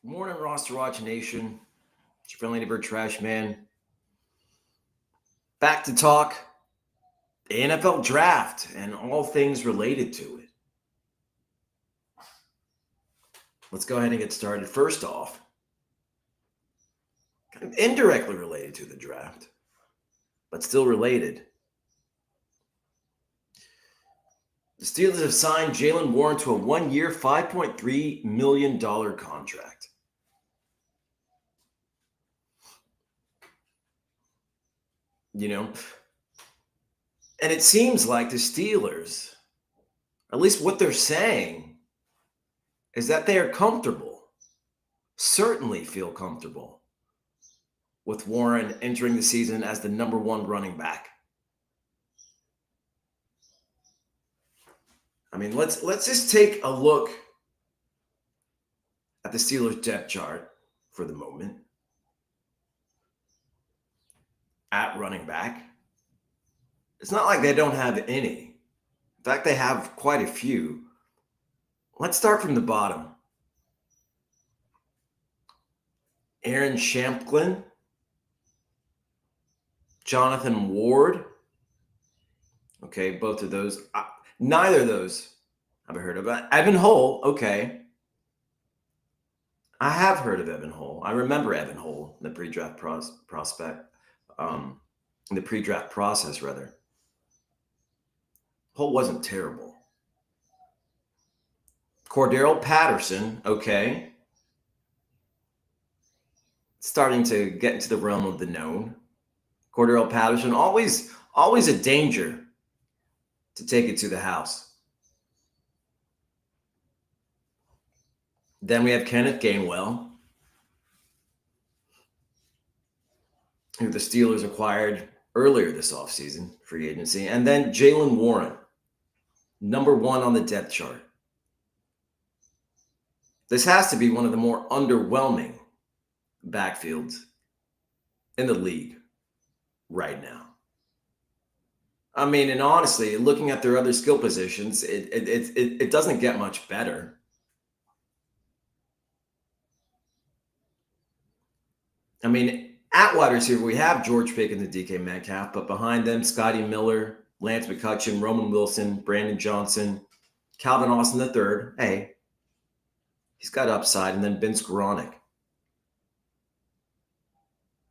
Good morning, RosterWatch Nation. It's your friendly neighbor Trash Man. Back to talk the NFL draft and all things related to it. Let's go ahead and get started. First off, kind of indirectly related to the draft, but still related. The Steelers have signed Jaylen Warren to a 1-year, $5.3 million contract. And it seems like the Steelers, at least what they're saying, is that they are comfortable, certainly feel comfortable with Warren entering the season as the number one running back. I mean, let's just take a look at the Steelers depth chart for the moment. At running back, it's not like they don't have any. In fact, they have quite a few. Let's start from the bottom. Aaron Shamplin, Jonathan Ward. Okay, both of those. Neither of those I've heard of. Evan Hull, okay. I have heard of Evan Hull. I remember Evan Hull in the pre-draft in the pre-draft process, rather. Hull wasn't terrible. Cordero Patterson, okay. Starting to get into the realm of the known. Cordero Patterson, always a danger to take it to the house. Then we have Kenneth Gainwell, who the Steelers acquired earlier this offseason, free agency. And then Jaylen Warren, number one on the depth chart. This has to be one of the more underwhelming backfields in the league right now. I mean, and honestly, looking at their other skill positions, it doesn't get much better. I mean, at wide receiver, we have George Pickens and DK Metcalf, but behind them, Scotty Miller, Lance McCutcheon, Roman Wilson, Brandon Johnson, Calvin Austin III. Hey, he's got upside, and then Vince Gronick.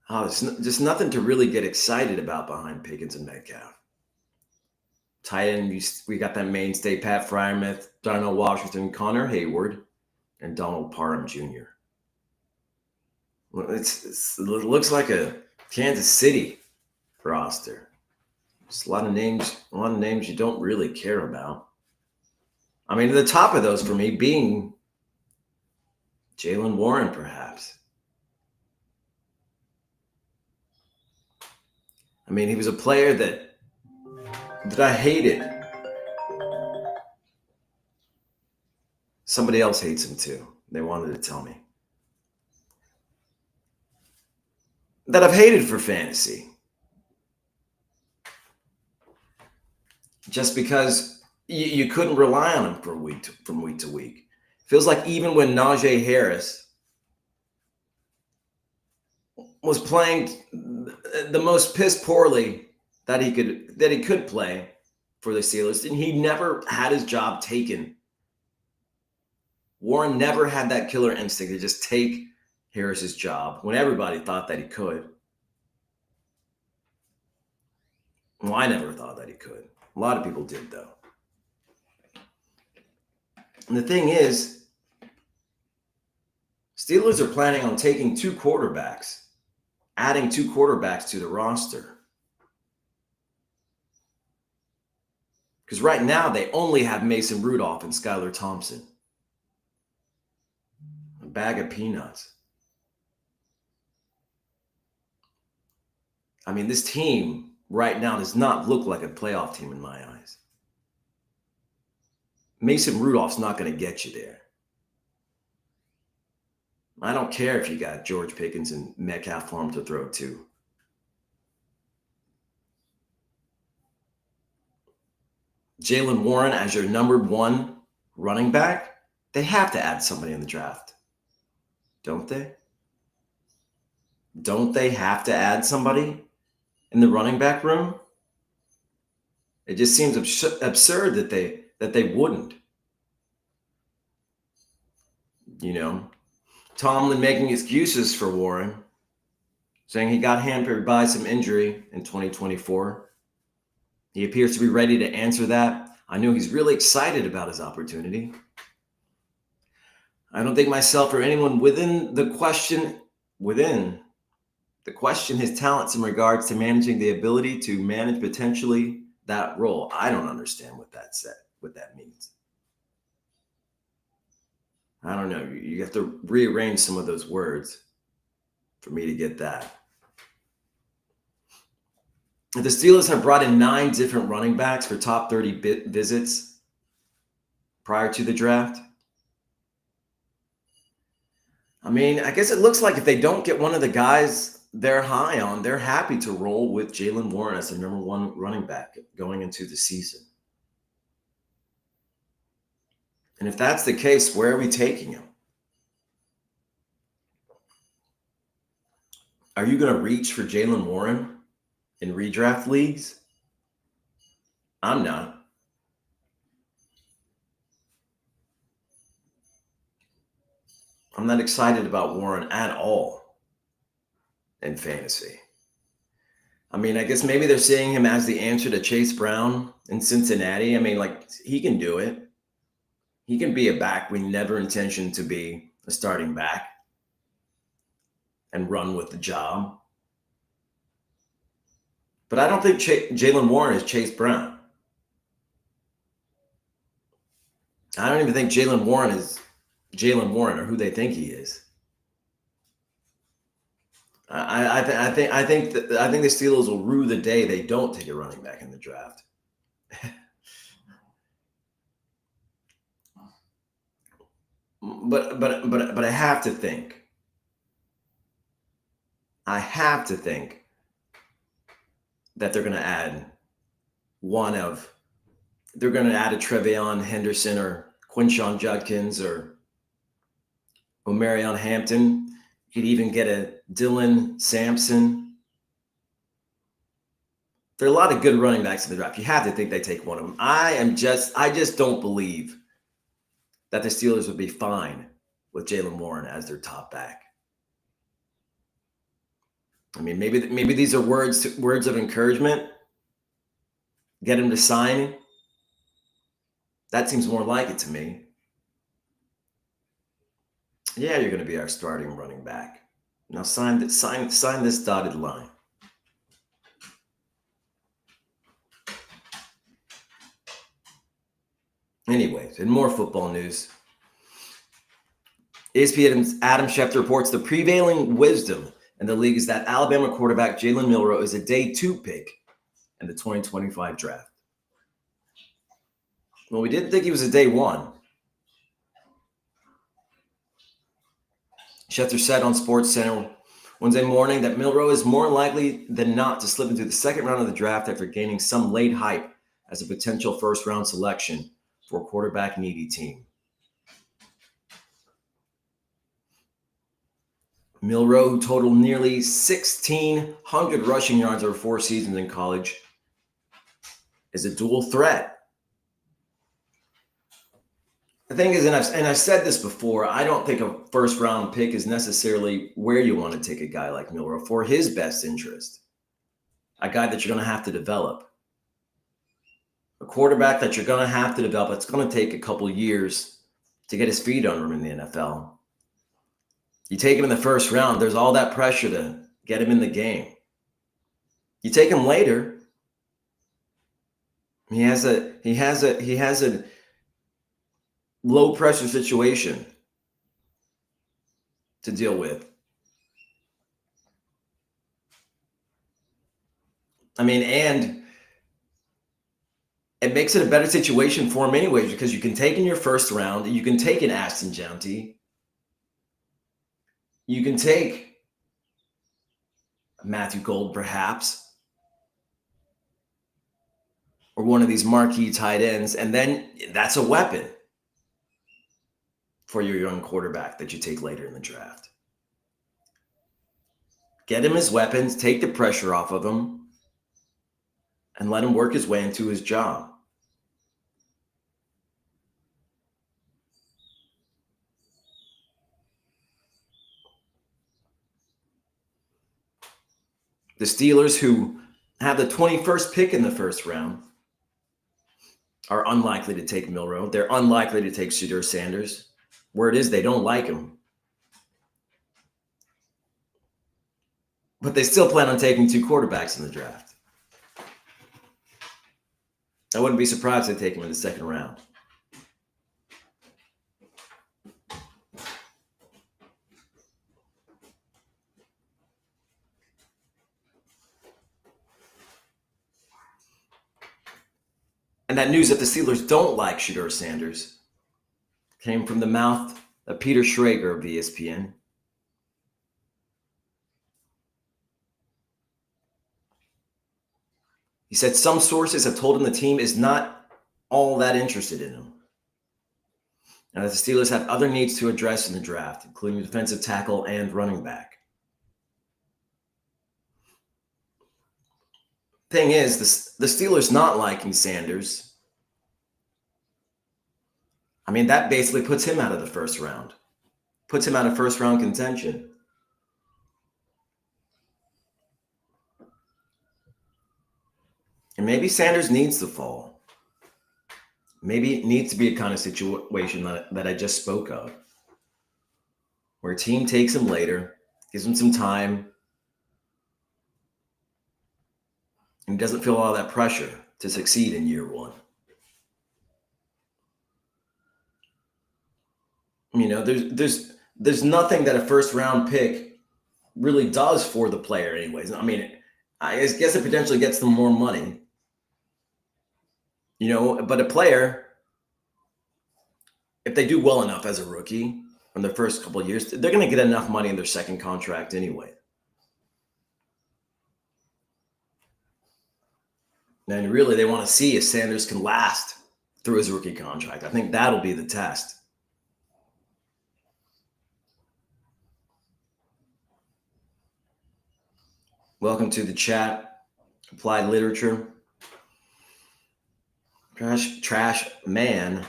Oh, there's just nothing to really get excited about behind Pickens and Metcalf. Tight end, we got that mainstay, Pat Freiermuth, Darnell Washington, Connor Hayward, and Donald Parham Jr. Well, it looks like a Kansas City roster. Just a lot of names you don't really care about. I mean, the top of those for me being Jaylen Warren, perhaps. I mean, he was a player that I hated. Somebody else hates him too. They wanted to tell me. That I've hated for fantasy. Just because you couldn't rely on him from week to week. Feels like even when Najee Harris was playing the most piss poorly that he could play for the Steelers, and he never had his job taken. Warren never had that killer instinct to just take Harris's job when everybody thought that he could. Well, I never thought that he could. A lot of people did, though. And the thing is, Steelers are planning on taking two quarterbacks, adding two quarterbacks to the roster. Because right now, they only have Mason Rudolph and Skylar Thompson. A bag of peanuts. I mean, this team right now does not look like a playoff team in my eyes. Mason Rudolph's not going to get you there. I don't care if you got George Pickens and Metcalf for him to throw to. Jaylen Warren as your number one running back, they have to add somebody in the draft don't they? Don't they have to add somebody in the running back room? It just seems absurd that they wouldn't. You know, Tomlin making excuses for Warren, saying he got hampered by some injury in 2024. He appears to be ready to answer that. I know he's really excited about his opportunity. I don't think myself or anyone within the question his talents in regards to managing the ability to manage potentially that role. I don't understand what that means. I don't know. You have to rearrange some of those words for me to get that. The Steelers have brought in 9 different running backs for top 30 visits prior to the draft. I mean, I guess it looks like if they don't get one of the guys they're high on, they're happy to roll with Jaylen Warren as the number 1 running back going into the season. And if that's the case, where are we taking him? Are you going to reach for Jaylen Warren in redraft leagues? I'm not. I'm not excited about Warren at all in fantasy. I mean, I guess maybe they're seeing him as the answer to Chase Brown in Cincinnati. I mean, like, he can do it. He can be a back we never intentioned to be a starting back and run with the job. But I don't think Jaylen Warren is Chase Brown. I don't even think Jaylen Warren is Jaylen Warren or who they think he is. I think the Steelers will rue the day they don't take a running back in the draft. But I have to think. That they're going to add they're going to add a Trevion Henderson or Quinshon Judkins or Omarion Hampton. You could even get a Dylan Sampson. There are a lot of good running backs in the draft. You have to think they take one of them. I just don't believe that the Steelers would be fine with Jaylen Warren as their top back. I mean, maybe these are words of encouragement. Get him to sign. That seems more like it to me. Yeah, you're going to be our starting running back. Now sign this dotted line. Anyways, in more football news, ESPN's Adam Schefter reports the prevailing wisdom in the league is that Alabama quarterback Jalen Milro is a day 2 pick in the 2025 draft. Well, we didn't think he was a day 1. Schefter said on SportsCenter Wednesday morning that Milro is more likely than not to slip into the second round of the draft after gaining some late hype as a potential first-round selection for a quarterback-needy team. Milro, who totaled nearly 1,600 rushing yards over 4 seasons in college, is a dual threat. The thing is, and I've said this before, I don't think a first-round pick is necessarily where you want to take a guy like Milro for his best interest. A guy that you're going to have to develop. A quarterback that you're going to have to develop. It's going to take a couple years to get his feet under him in the NFL. You take him in the first round, there's all that pressure to get him in the game. You take him later, he has a low pressure situation to deal with. I mean, and it makes it a better situation for him anyways, because you can take in your first round, you can take an Ashton Jounty, you can take Matthew Gold perhaps, or one of these marquee tight ends, and then that's a weapon for your young quarterback that you take later in the draft. Get him his weapons, take the pressure off of him, and let him work his way into his job. The Steelers, who have the 21st pick in the first round, are unlikely to take Milro. They're unlikely to take Shedeur Sanders. Word is they don't like him. But they still plan on taking 2 quarterbacks in the draft. I wouldn't be surprised if they take him in the second round. And that news that the Steelers don't like Shedeur Sanders came from the mouth of Peter Schrager of ESPN. He said some sources have told him the team is not all that interested in him, and that the Steelers have other needs to address in the draft, including defensive tackle and running back. Thing is, the Steelers not liking Sanders, I mean, that basically puts him out of the first round, puts him out of first-round contention. And maybe Sanders needs to fall. Maybe it needs to be a kind of situation that I just spoke of, where a team takes him later, gives him some time, and doesn't feel all that pressure to succeed in year one. You know, there's nothing that a first-round pick really does for the player anyways. I mean, I guess it potentially gets them more money. You know, but a player, if they do well enough as a rookie in their first couple of years, they're going to get enough money in their second contract anyway. And really, they want to see if Sanders can last through his rookie contract. I think that'll be the test. Welcome to the chat. Applied Literature. Trash man.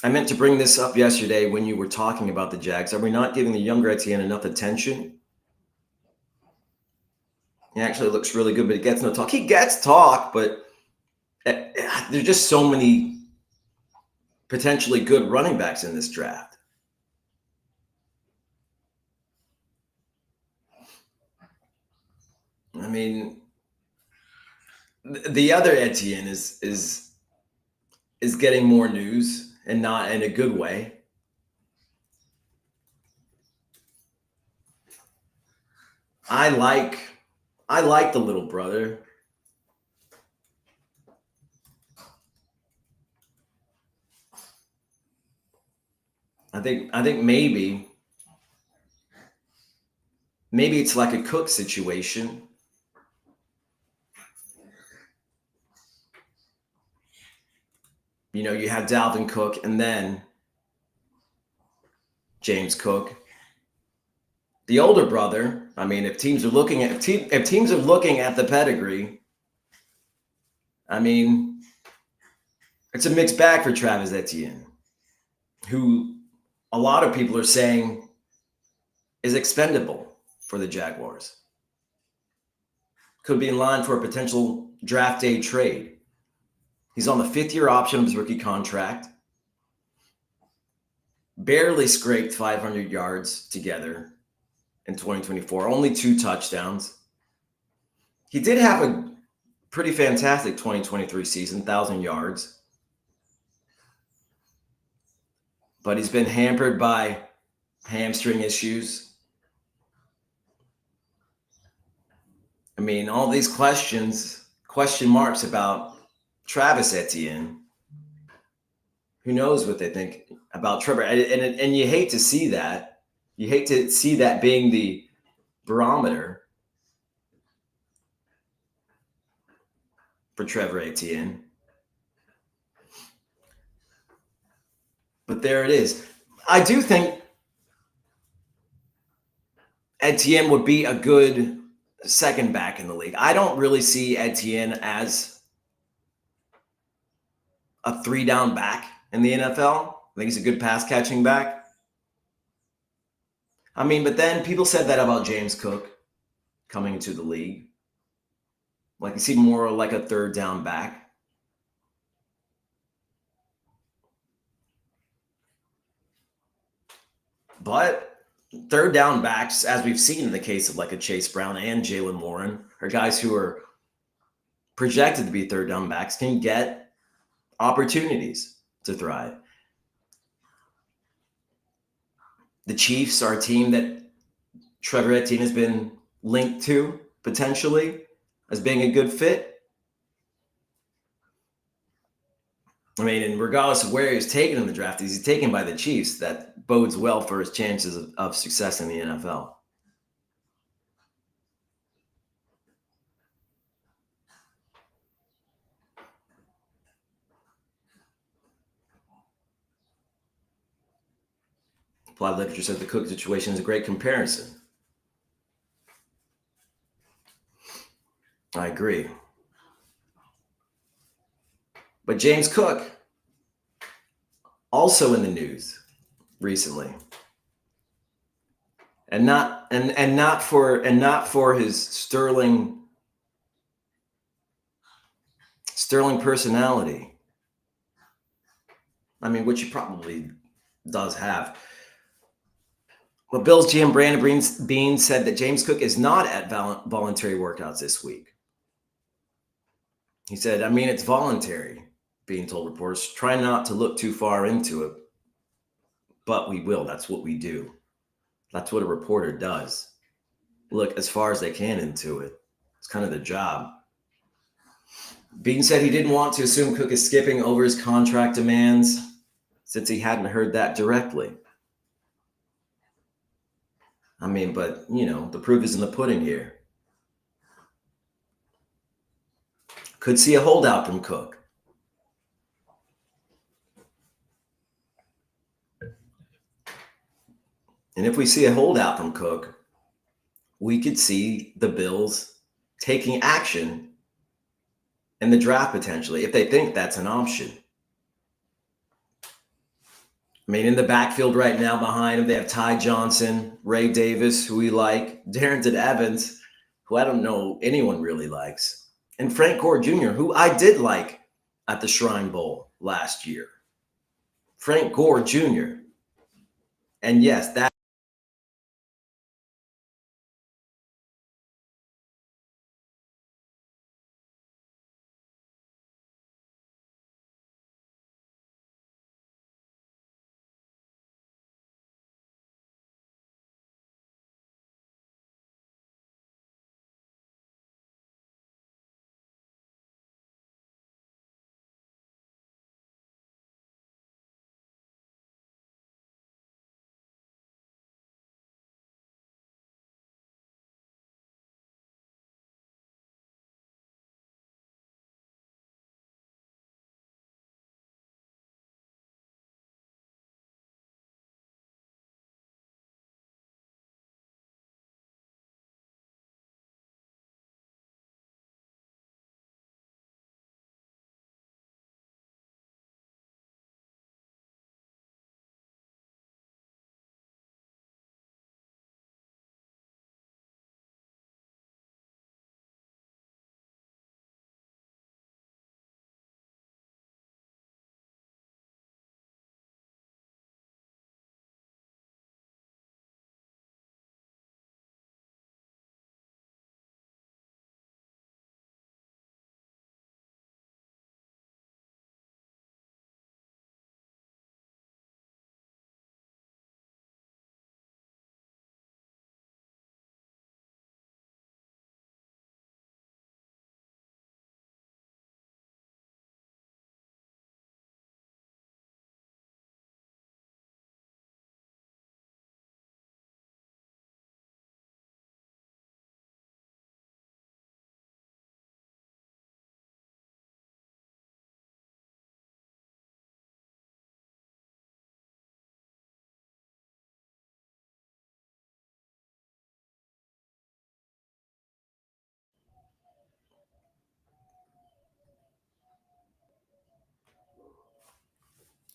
I meant to bring this up yesterday when you were talking about the Jags. Are we not giving the younger Etienne enough attention? He actually looks really good, but he gets no talk. He gets talk, but there's just so many potentially good running backs in this draft. I mean, the other Etienne is getting more news, and not in a good way. I like the little brother. I think maybe it's like a Cook situation. You know, you have Dalvin Cook and then James Cook. The older brother, I mean, if teams are looking at the pedigree, I mean, it's a mixed bag for Travis Etienne, who a lot of people are saying is expendable for the Jaguars. Could be in line for a potential draft day trade. He's on the 5th-year option of his rookie contract. Barely scraped 500 yards together in 2024. Only 2 touchdowns. He did have a pretty fantastic 2023 season, 1,000 yards. But he's been hampered by hamstring issues. I mean, all these question marks about Travis Etienne. Who knows what they think about Trevor? And you hate to see that. You hate to see that being the barometer for Trevor Etienne. But there it is. I do think Etienne would be a good second back in the league. I don't really see Etienne as a 3-down back in the NFL. I think he's a good pass catching back. I mean, but then people said that about James Cook coming into the league. Like, is he more like a 3rd-down back? But 3rd-down backs, as we've seen in the case of like a Chase Brown and Jaylen Warren, are guys who are projected to be 3rd-down backs, can get opportunities to thrive. The Chiefs are a team that Trevor Etienne has been linked to potentially as being a good fit. I mean, and regardless of where he's taken in the draft, he's taken by the Chiefs. That bodes well for his chances of success in the NFL. Applied literature says the Cook situation is a great comparison. I agree. But James Cook, also in the news recently, and not for his sterling personality. I mean, which he probably does have. But Bills GM Brandon Beane said that James Cook is not at voluntary workouts this week. He said, I mean, it's voluntary, Beane told reporters. Try not to look too far into it, but we will. That's what we do. That's what a reporter does. Look as far as they can into it. It's kind of the job. Beane said he didn't want to assume Cook is skipping over his contract demands since he hadn't heard that directly. I mean, but, you know, the proof is in the pudding here. Could see a holdout from Cook. And if we see a holdout from Cook, we could see the Bills taking action in the draft potentially, if they think that's an option. I mean, in the backfield right now behind him, they have Ty Johnson, Ray Davis, who we like, Darrington Evans, who I don't know anyone really likes, and Frank Gore Jr., who I did like at the Shrine Bowl last year. Frank Gore Jr. And yes, that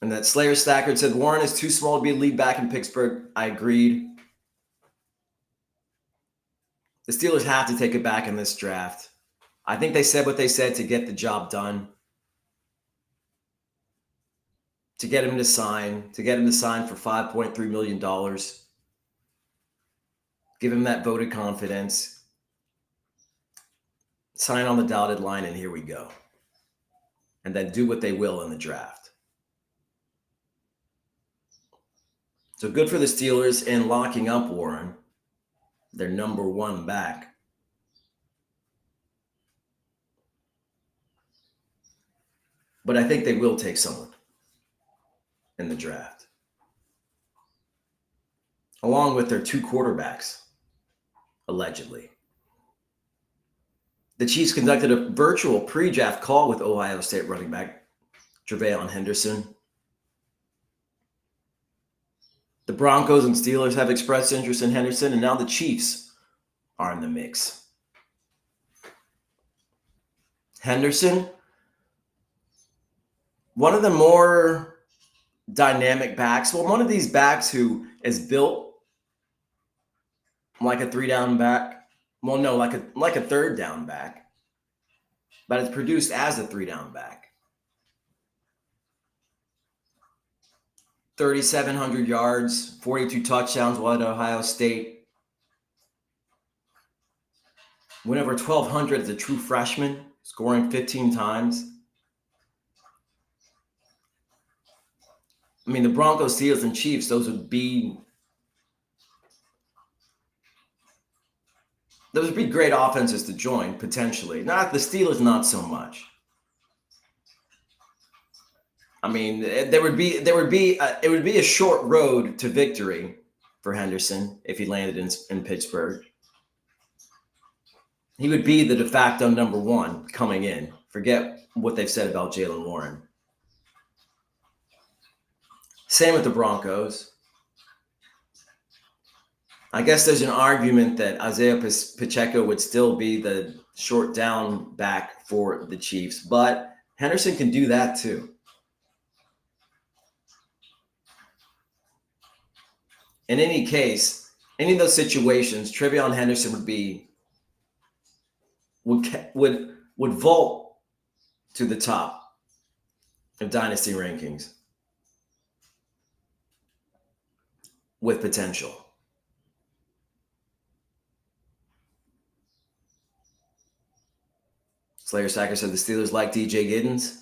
And that Slayer Stackard said Warren is too small to be a lead back in Pittsburgh. I agreed. The Steelers have to take it back in this draft. I think they said what they said to get the job done. To get him to sign for $5.3 million. Give him that vote of confidence. Sign on the dotted line, and here we go. And then do what they will in the draft. So good for the Steelers in locking up Warren, their number one back. But I think they will take someone in the draft, along with their two quarterbacks, allegedly. The Chiefs conducted a virtual pre-draft call with Ohio State running back Jalen Henderson. The Broncos and Steelers have expressed interest in Henderson, and now the Chiefs are in the mix. Henderson, one of the more dynamic backs. Well, one of these backs who is built like a three-down back. Well, no, like a third down back, but it's produced as a three-down back. 3,700 yards, 42 touchdowns while at Ohio State. Went over 1,200 as a true freshman, scoring 15 times. I mean, the Broncos, Steelers, and Chiefs, those would be great offenses to join, potentially. Not the Steelers, not so much. I mean, it would be a short road to victory for Henderson if he landed in Pittsburgh. He would be the de facto number one coming in. Forget what they've said about Jaylen Warren. Same with the Broncos. I guess there's an argument that Isaiah Pacheco would still be the short down back for the Chiefs, but Henderson can do that too. In any case, any of those situations, Trevion Henderson would vault to the top of dynasty rankings with potential. Slayer Sacker said the Steelers like DJ Giddens.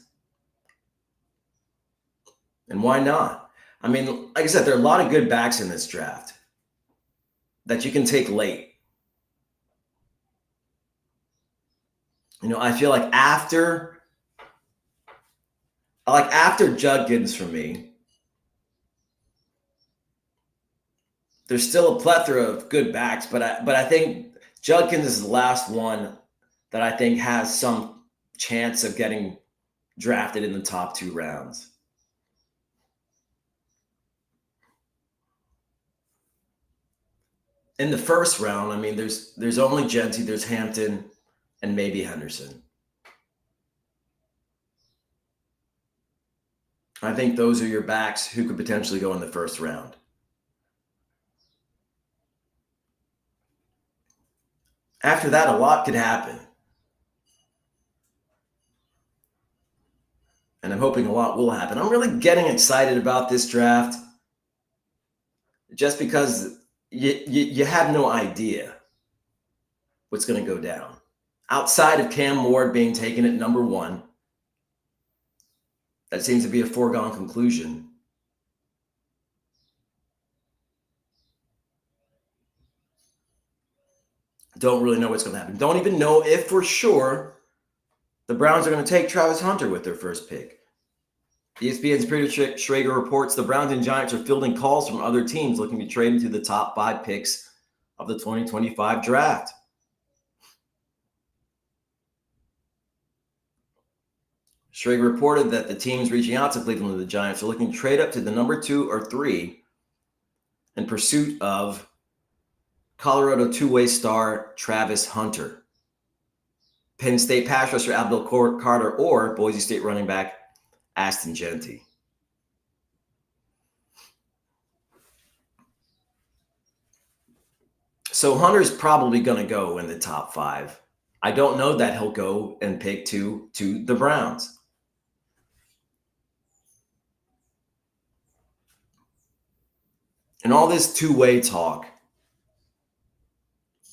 And why not? I mean, like I said, there are a lot of good backs in this draft that you can take late. You know, I feel like after Giddens for me, there's still a plethora of good backs, but I think Judkins is the last one that I think has some chance of getting drafted in the top 2 rounds. In the first round, I mean, there's only Genty, there's Hampton, and maybe Henderson. I think those are your backs who could potentially go in the first round. After that, a lot could happen. And I'm hoping a lot will happen. I'm really getting excited about this draft just because you have no idea what's going to go down. Outside of Cam Ward being taken at number 1, that seems to be a foregone conclusion. Don't really know what's going to happen. Don't even know if for sure the Browns are going to take Travis Hunter with their first pick. ESPN's Peter Schrager reports the Browns and Giants are fielding calls from other teams looking to trade into the top 5 picks of the 2025 draft. Schrager reported that the teams reaching out to Cleveland and the Giants are looking to trade up to the number 2 or 3 in pursuit of Colorado two-way star Travis Hunter, Penn State pass rusher Abdul Carter, or Boise State running back Aston Genty. So Hunter's probably going to go in the top 5. I don't know that he'll go and pick to the Browns. And all this two-way talk.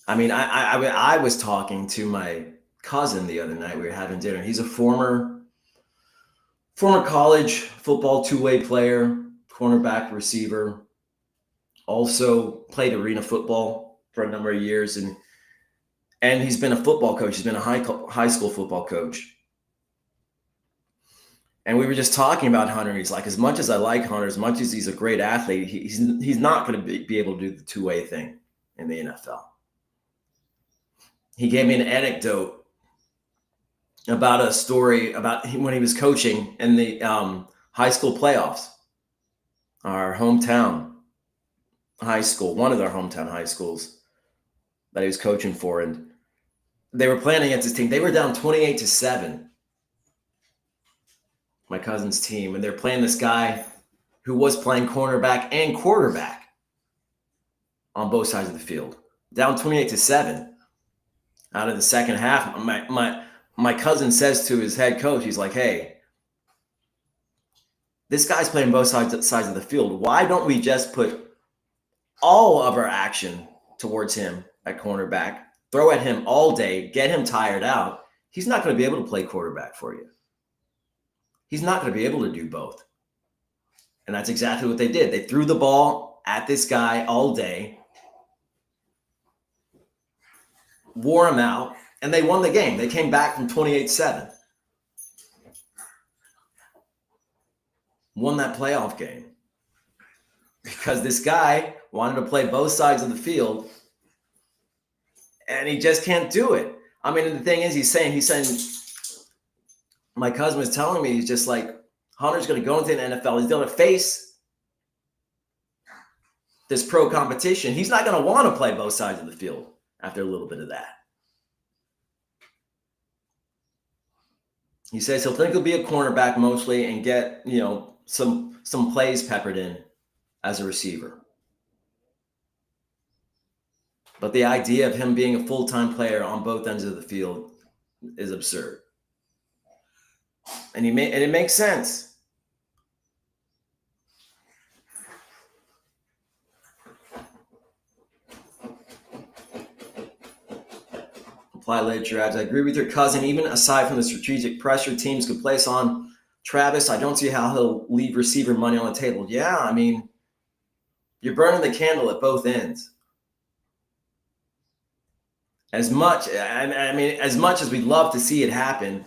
I mean, I was talking to my cousin the other night. We were having dinner. He's a former college football two-way player, cornerback, receiver. Also played arena football for a number of years, and he's been a football coach. He's been a high school football coach. And we were just talking about Hunter. He's like, as much as I like Hunter, as much as he's a great athlete, he's not going to be able to do the two-way thing in the NFL. He gave me an anecdote about a story about when he was coaching in the high school playoffs. Our hometown high school, one of their hometown high schools that he was coaching for, and they were playing against his team. They were down 28-7. My cousin's team, and they're playing this guy who was playing cornerback and quarterback on both sides of the field. Down 28-7 out of the second half. My cousin says to his head coach, he's like, hey, this guy's playing both sides of the field. Why don't we just put all of our action towards him at cornerback, throw at him all day, get him tired out? He's not going to be able to play quarterback for you. He's not going to be able to do both. And that's exactly what they did. They threw the ball at this guy all day, wore him out, and they won the game. They came back from 28-7. Won that playoff game. Because this guy wanted to play both sides of the field, and he just can't do it. I mean, the thing is, he's saying, my cousin was telling me, he's just like, Hunter's going to go into the NFL. He's going to face this pro competition. He's not going to want to play both sides of the field after a little bit of that. He says he'll think he'll be a cornerback mostly and get, some plays peppered in as a receiver. But the idea of him being a full-time player on both ends of the field is absurd. And it makes sense. Apply literature adds, I agree with your cousin. Even aside from the strategic pressure teams could place on Travis, I don't see how he'll leave receiver money on the table. Yeah, I mean, you're burning the candle at both ends. As much as we'd love to see it happen,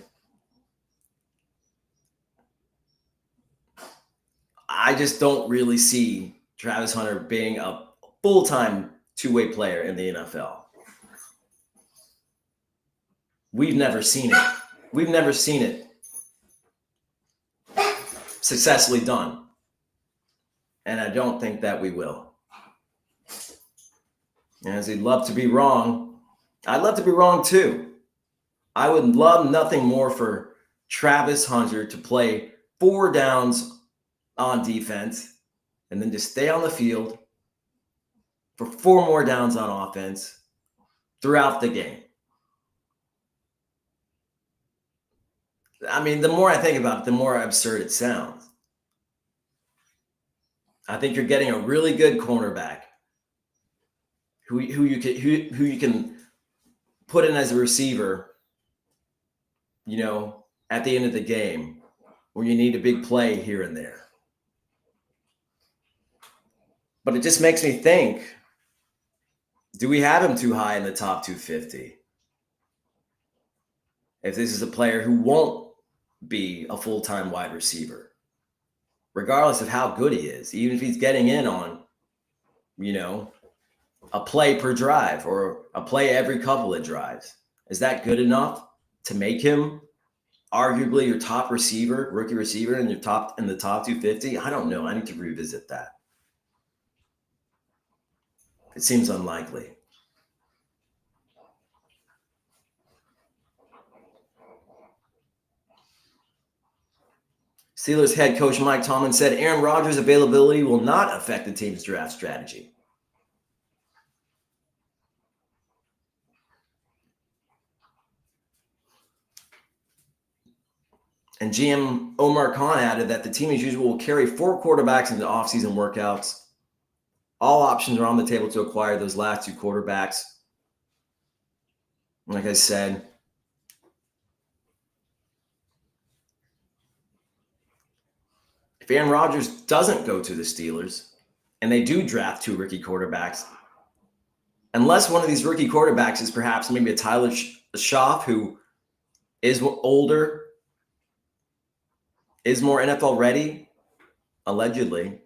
I just don't really see Travis Hunter being a full-time two-way player in the NFL. We've never seen it. We've never seen it successfully done. And I don't think that we will. And as he'd love to be wrong, I'd love to be wrong too. I would love nothing more for Travis Hunter to play 4 downs on defense and then just stay on the field for 4 more downs on offense throughout the game. I mean, the more I think about it, the more absurd it sounds. I think you're getting a really good cornerback who you can put in as a receiver, at the end of the game where you need a big play here and there. But it just makes me think, do we have him too high in the top 250? If this is a player who won't be a full-time wide receiver, regardless of how good he is, even if he's getting in on, a play per drive or a play every couple of drives, is that good enough to make him arguably your top receiver, rookie receiver in the top 250? I don't know. I need to revisit that. It seems unlikely. Steelers head coach Mike Tomlin said Aaron Rodgers' availability will not affect the team's draft strategy. And GM Omar Khan added that the team as usual will carry 4 quarterbacks into offseason workouts. All options are on the table to acquire those last 2 quarterbacks. Like I said, if Aaron Rodgers doesn't go to the Steelers and they do draft 2 rookie quarterbacks, unless one of these rookie quarterbacks is perhaps maybe a Tyler Schaff who is older, is more NFL ready, allegedly,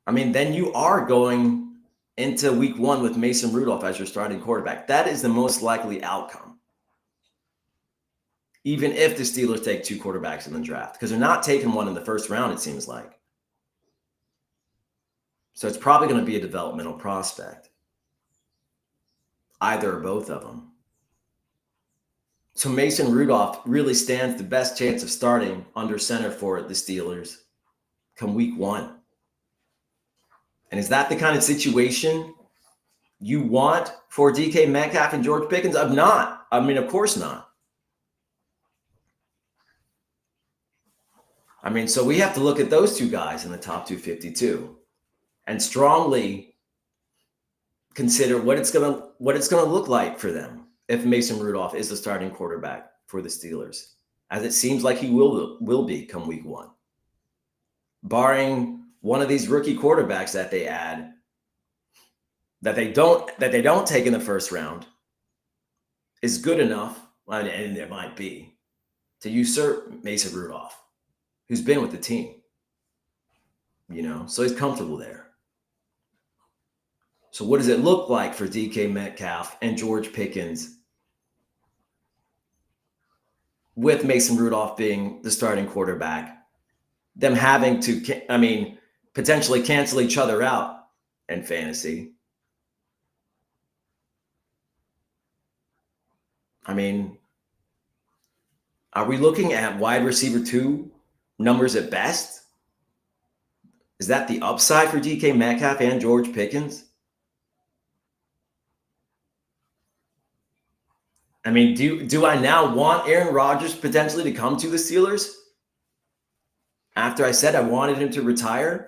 I mean, then you are going into week 1 with Mason Rudolph as your starting quarterback. That is the most likely outcome. Even if the Steelers take 2 quarterbacks in the draft, because they're not taking one in the first round, it seems like. So it's probably going to be a developmental prospect. Either or both of them. So Mason Rudolph really stands the best chance of starting under center for the Steelers come week 1. And is that the kind of situation you want for DK Metcalf and George Pickens? Of course not. So we have to look at those 2 guys in the top 252 and strongly consider what it's going to look like for them if Mason Rudolph is the starting quarterback for the Steelers, as it seems like he will be come week 1. Barring one of these rookie quarterbacks that they add that they don't take in the first round is good enough, and it might be, to usurp Mason Rudolph, who's been with the team. So he's comfortable there. So what does it look like for DK Metcalf and George Pickens with Mason Rudolph being the starting quarterback, them having to, potentially cancel each other out in fantasy? Are we looking at wide receiver 2 numbers at best? Is that the upside for DK Metcalf and George Pickens? Do I now want Aaron Rodgers potentially to come to the Steelers after I said I wanted him to retire?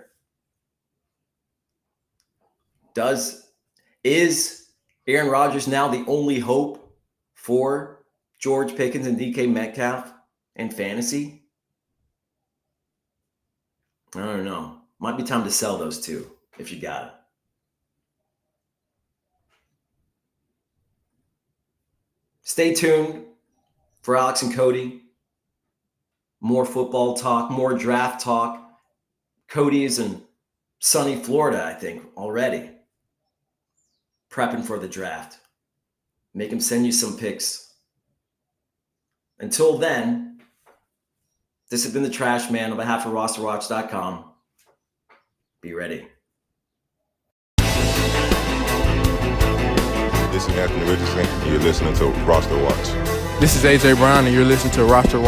Is Aaron Rodgers now the only hope for George Pickens and DK Metcalf in fantasy? I don't know. Might be time to sell those 2 if you got it. Stay tuned for Alex and Cody. More football talk, more draft talk. Cody is in sunny Florida, I think, already. Prepping for the draft. Make him send you some pics. Until then, this has been the Trash Man on behalf of RosterWatch.com. Be ready. This is Anthony Richardson, and you're listening to Roster Watch. This is AJ Brown, and you're listening to Roster Watch.